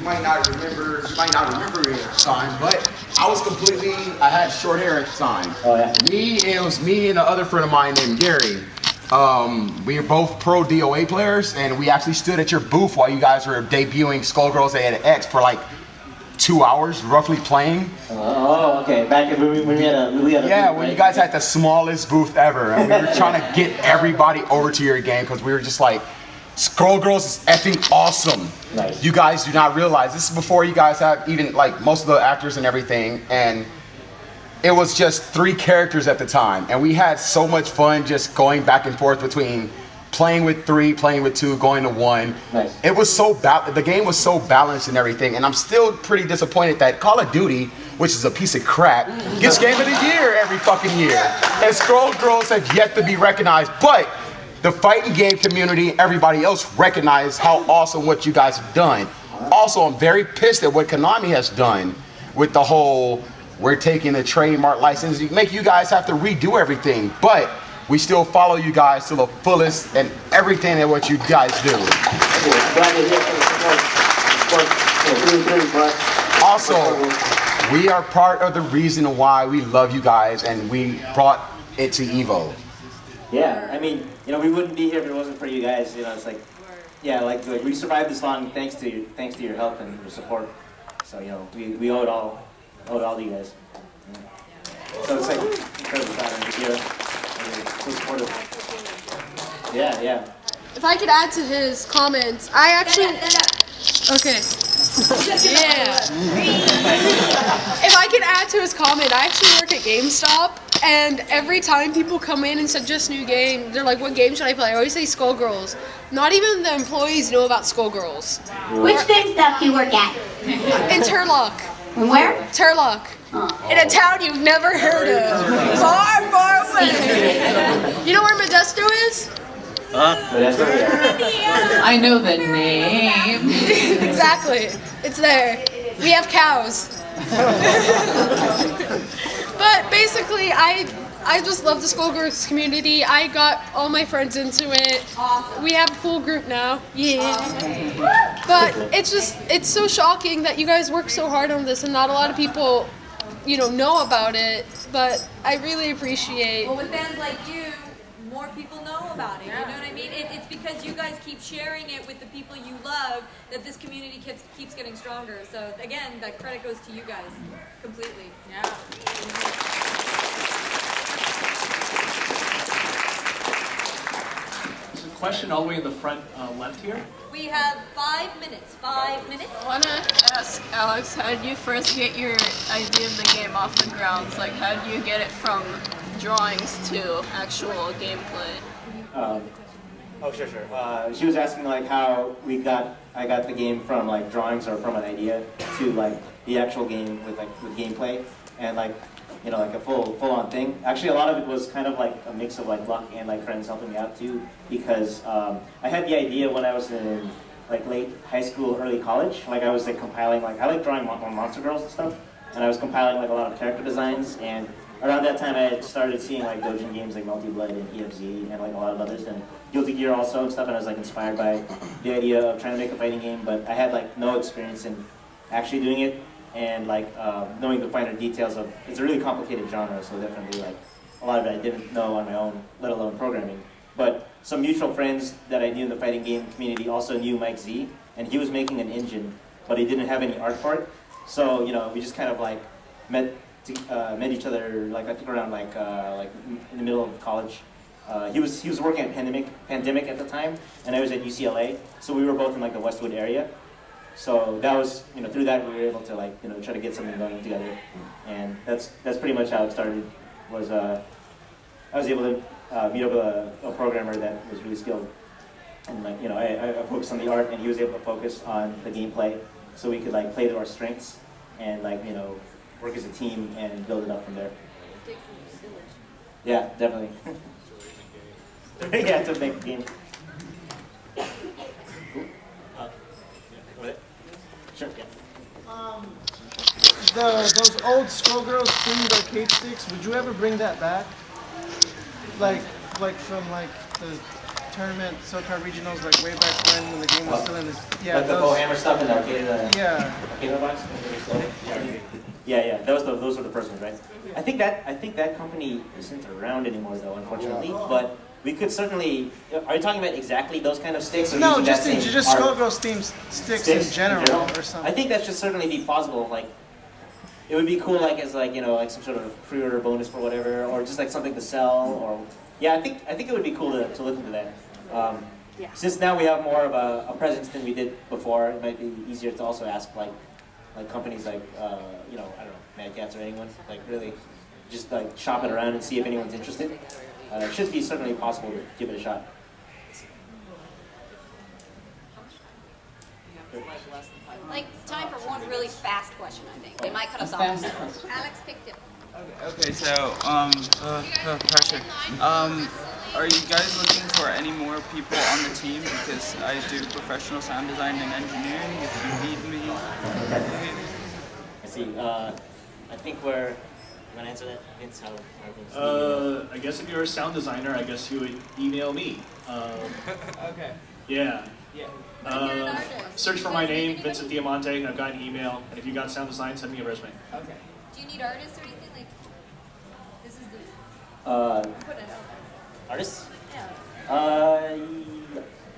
you might not remember me at the time, but I had short hair at the time. Oh yeah. It was me and another friend of mine named Gary. We were both pro DOA players, and we actually stood at your booth while you guys were debuting Skullgirls AX for like 2 hours, roughly playing. Oh, okay. Back when we had a yeah, booth, when right? you guys had the smallest booth ever, and we were trying to get everybody over to your game because we were just like, Skullgirls is effing awesome. Nice. You guys do not realize this is before you guys have even like most of the actors and everything, and it was just 3 characters at the time, and we had so much fun just going back and forth between playing with 3, playing with 2, going to 1. Nice. It was so the game was so balanced and everything, and I'm still pretty disappointed that Call of Duty, which is a piece of crap, gets Game of the Year every fucking year, and Skullgirls have yet to be recognized. But the fighting game community, everybody else recognize how awesome what you guys have done. Also, I'm very pissed at what Konami has done with the whole, we're taking the trademark license, make you guys have to redo everything, but we still follow you guys to the fullest and everything that what you guys do. Also, we are part of the reason why we love you guys and we brought it to EVO. Yeah, I mean, you know, we wouldn't be here if it wasn't for you guys. You know, it's like, yeah, like we survived this long thanks to your help and your support. So you know, we owe it all to you guys. Yeah. So it's like incredible time to hear. So supportive. Yeah. If I could add to his comments, I actually. Okay. Yeah. If I could add to his comment, I actually work at GameStop, and every time people come in and suggest new game, they're like, "What game should I play?" I always say Skullgirls. Not even the employees know about Skullgirls. Which GameStop do you work at? In Turlock. Where? Turlock. Oh. In a town you've never heard of. Far, far away. You know where Modesto is? I know the name. Exactly. It's there. We have cows. But basically, I just love the Skullgirls community. I got all my friends into it. Awesome. We have a full group now. Yeah. But it's so shocking that you guys work so hard on this and not a lot of people, you know about it. But I really appreciate. Well, with bands like you, more people know about it. You know what I mean? It's because you guys keep sharing it with the people you love that this community keeps getting stronger. So again, that credit goes to you guys completely. Yeah. There's a question all the way in the front left here. We have 5 minutes. 5 minutes. I want to ask Alex, how did you first get your idea of the game off the grounds? Like, how did you get it from drawings to actual gameplay? Oh, sure. She was asking like how I got the game from like drawings or from an idea to like the actual game with gameplay and like, you know, like a full-on thing. Actually, a lot of it was kind of like a mix of like luck and like friends helping me out too, because I had the idea when I was in like late high school, early college. Like I was like compiling, like I like drawing Monster Girls and stuff, and I was compiling like a lot of character designs. And around that time, I had started seeing like doujin games like Multi Blood and EFZ and like a lot of others, and Guilty Gear also and stuff. And I was like inspired by the idea of trying to make a fighting game, but I had like no experience in actually doing it. And like knowing the finer details of, it's a really complicated genre, so definitely like a lot of it I didn't know on my own, let alone programming. But some mutual friends that I knew in the fighting game community also knew Mike Z, and he was making an engine, but he didn't have any art for it. So you know, we just kind of like met each other like I think around like in the middle of college. He was working at Pandemic at the time, and I was at UCLA, so we were both in like the Westwood area. So that was, you know, through that we were able to like, you know, try to get something going together, and that's pretty much how it started. Was I was able to meet up with a programmer that was really skilled, and like, you know, I focused on the art, and he was able to focus on the gameplay, so we could like play to our strengths, and like, you know, work as a team and build it up from there. Yeah, definitely. Yeah, to make the game. Sure, yeah. Those old Skullgirls themed arcade sticks, would you ever bring that back? Like from like the tournament, SoCal Regionals, like way back when the game was still in this. Yeah, like the those, Hammer stuff in the arcade. Yeah. Arcade box. Yeah. Those were the first ones, right? I think that company isn't around anymore, though, unfortunately. But we could certainly. Are you talking about exactly those kind of sticks? Or no, just Skullgirls themed sticks in general, or something. I think that should certainly be possible. Like, it would be cool, like as like like some sort of pre-order bonus for whatever, or just like something to sell, or yeah. I think it would be cool to look into that. Since now we have more of a presence than we did before, it might be easier to also ask like companies like I don't know, Mad Cats or anyone, like really just like shop it around and see if anyone's interested. It should be certainly possible to give it a shot. Like, time for one really fast question, I think. They might cut us off. Alex picked it. Okay, so, pressure. Are you guys looking for any more people on the team? Because I do professional sound design and engineering, if you need me. I see. I think we're... You want to answer that, Vince? I guess if you're a sound designer, I guess you would email me. Okay. Yeah. Search for my name, Vincent Diamante, and I've got an email. And if you got sound design, send me a resume. Okay. Do you need artists or anything? Like, this is the... put it out. Artists? Yeah.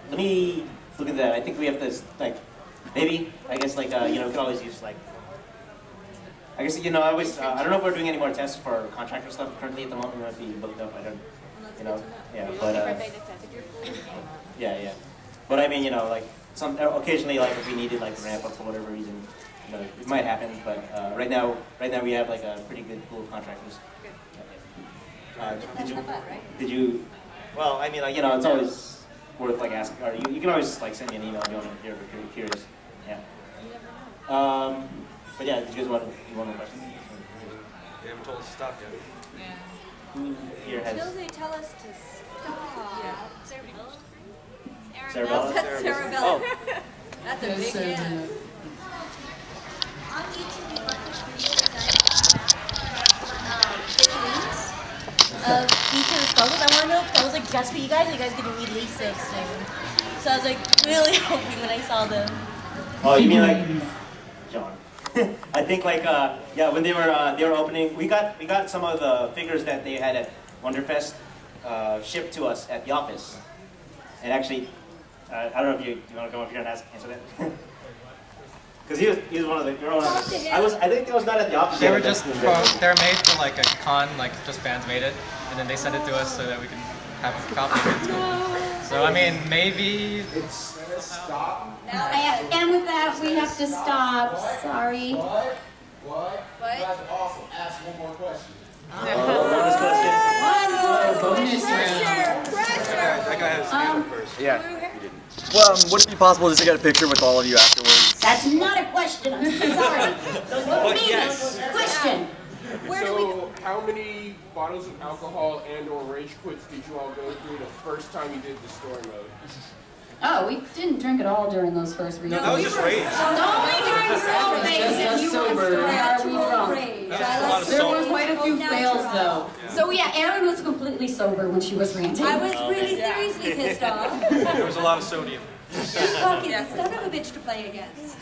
Let me look at that. I think we have to, like, maybe, I guess, like, we could always use, like, I guess, I always, I don't know if we're doing any more tests for contractor stuff currently at the moment. We might be booked up, I don't, yeah, but, yeah. But I mean, like, occasionally, like, if we needed, like, ramp up for whatever reason, it might happen, but right now we have, like, a pretty good pool of contractors. Did you, well, I mean, like, it's always worth, like, asking, or you can always, like, send me an email if you're curious, yeah. But yeah, did you guys want more questions? They haven't told us to stop yet. Yeah. Who here has... Until they tell us to stop. Yeah. Cerebella? Cerebella. Oh. That's a big yeah. On YouTube, we watch this video of each of the Skullgirls. I want to know if that was like just for you guys, or you guys getting released soon. So I was like really hoping when I saw them. Oh, you mean like John? I think like yeah, when they were opening, we got some of the figures that they had at Wonderfest shipped to us at the office, and actually. I don't know if you want to come up here and answer that. Because he was one of the. I think it was not at the office. They were just they're made for like a con, like just fans made it, and then they sent it to us so that we can have a copy of it. So I mean, maybe it's stop. And with that, we have to stop. Sorry. What? That's awesome. Ask one more question. Bonus question. Pressure. First. Yeah. Well, would it be possible just to get a picture with all of you afterwards? That's not a question. I'm so sorry. But yes. Question. So, how many bottles of alcohol and/or rage quits did you all go through the first time you did the story mode? Oh, we didn't drink at all during those first readings. No, that was just rage. Only during soul phase if you were drunk. There were quite a few fails though. So yeah, Erin was completely sober when she was ranting. I was really seriously pissed off. There was a lot of sodium. Fuck, he's a son of a bitch to play against.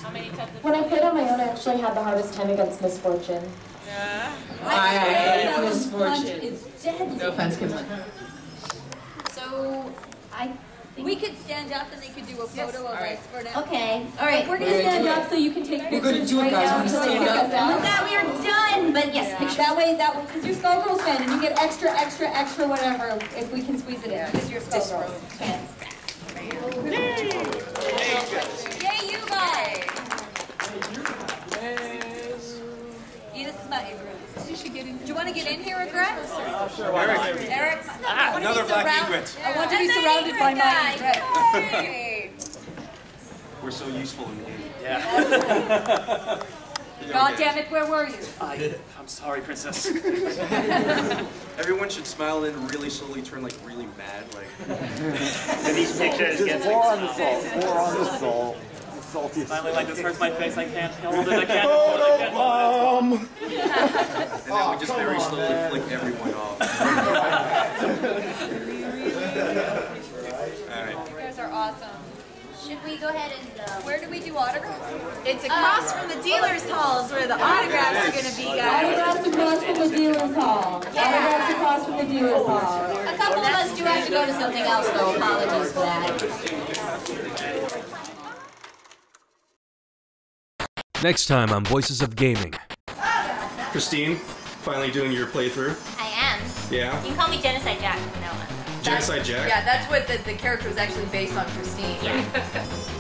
When I played on my own, I actually had the hardest time against Misfortune. Yeah. I hate Misfortune. It's deadly. No offense, Kimberly. So, we could stand up and they could do a photo of us for now. Okay. All right. We're going to stand up so you can take pictures. We're going to do it, guys. We're going to stand up. That we are done. But yes, pictures. That way, because you're Skullgirls fan and you get extra, whatever, if we can squeeze it in. Because you're Skullgirls fans. Yay, you guys! This is my Abrams. You should get in. Do you want to get in here, Regret? Sure. Eric. Another black egret. I want to be surrounded by my Regret. We're so useful in the game. Yeah. God damn it, where were you? I'm sorry, princess. Everyone should smile and really slowly turn like really mad, like. And these pictures get Pour on the salt. Pour on the salt. Salty. Finally, like this hurts my face. I can't hold it. I can't hold it. And then we just very slowly flick everyone off. think we go ahead and... Where do we do autographs? It's across from the dealer's halls where the autographs are going to be, guys. Autographs across from the dealer's hall. Autographs across from the dealer's hall. A couple of us do have to go to something else, though. Apologies for that. Next time on Voices of Gaming. Christine, finally doing your playthrough. I am. Yeah. You can call me Genocide Jack from now on. Genocide Jack? Yeah, that's what the character was actually based on, Christine. Yeah.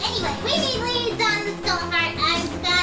Anyway, we need leads on the Skullgirls. I've got